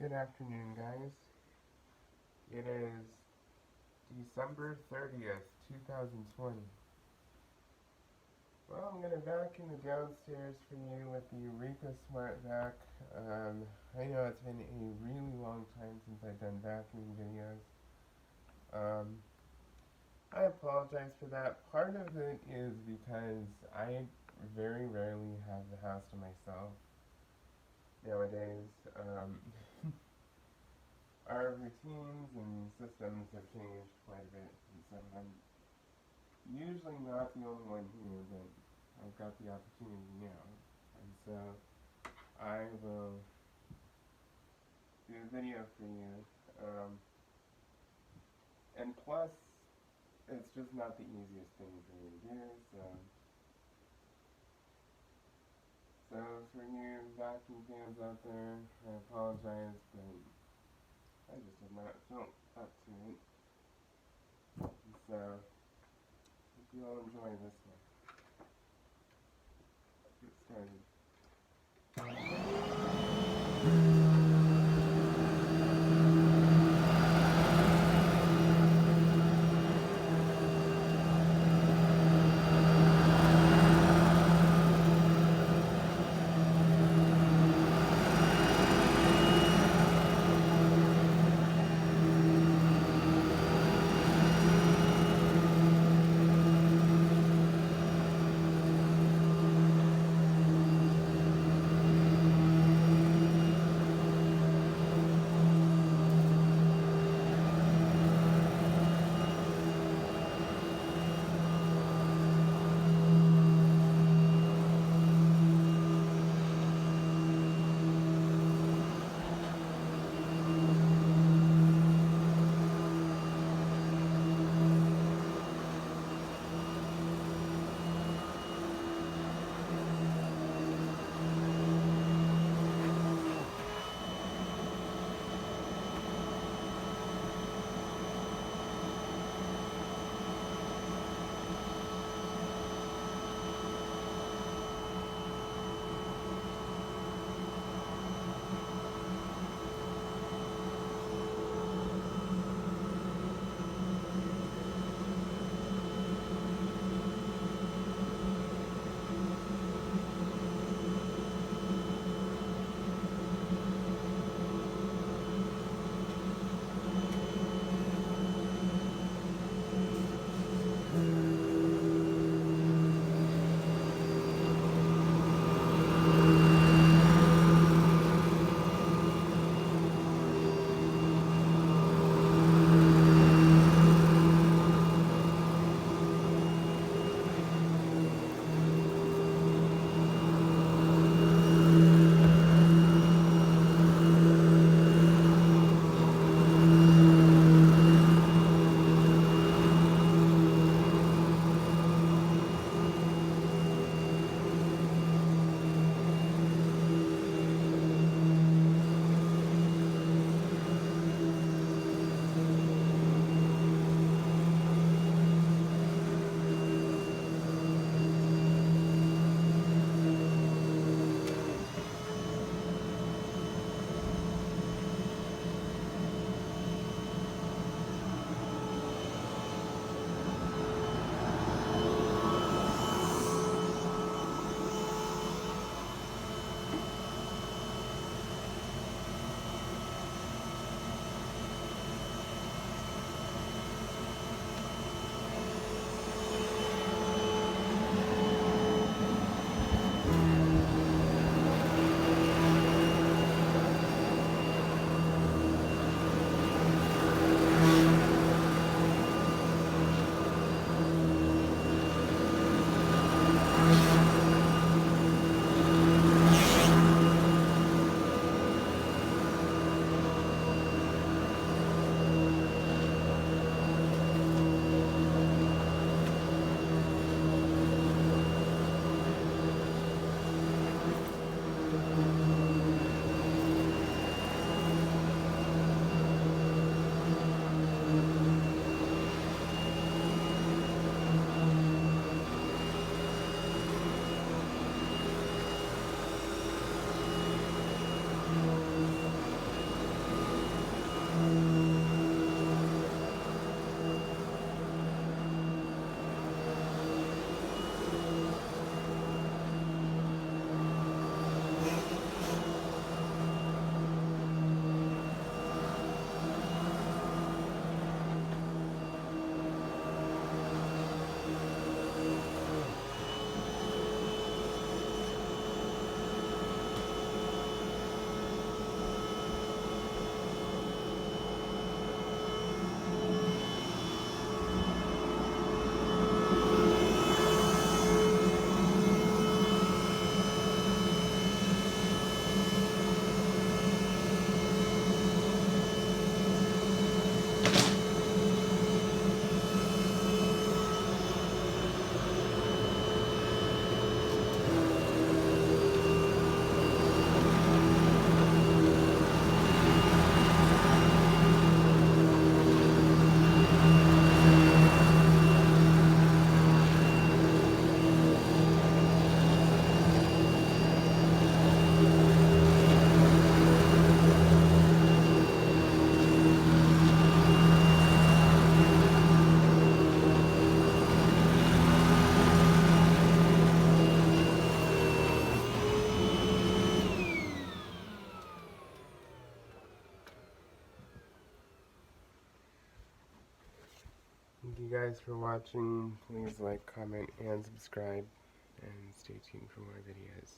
Good afternoon, guys. It is December 30th, 2020. Well, I'm going to vacuum the downstairs for you with the Eureka Smart Vac. I know it's been a really long time since I've done vacuuming videos. I apologize for that. Part of it is because I very rarely have the house to myself nowadays. Our routines and systems have changed quite a bit, and so I'm usually not the only one here, but I've got the opportunity now. And so I will do a video for you. And plus, it's just not the easiest thing for me to do, so for you vacuum fans out there, I apologize, but I just have not felt up to it. And so, hope you all enjoy this one. Let's get started. you guys for watching. Please like, comment, and subscribe. And stay tuned for more videos.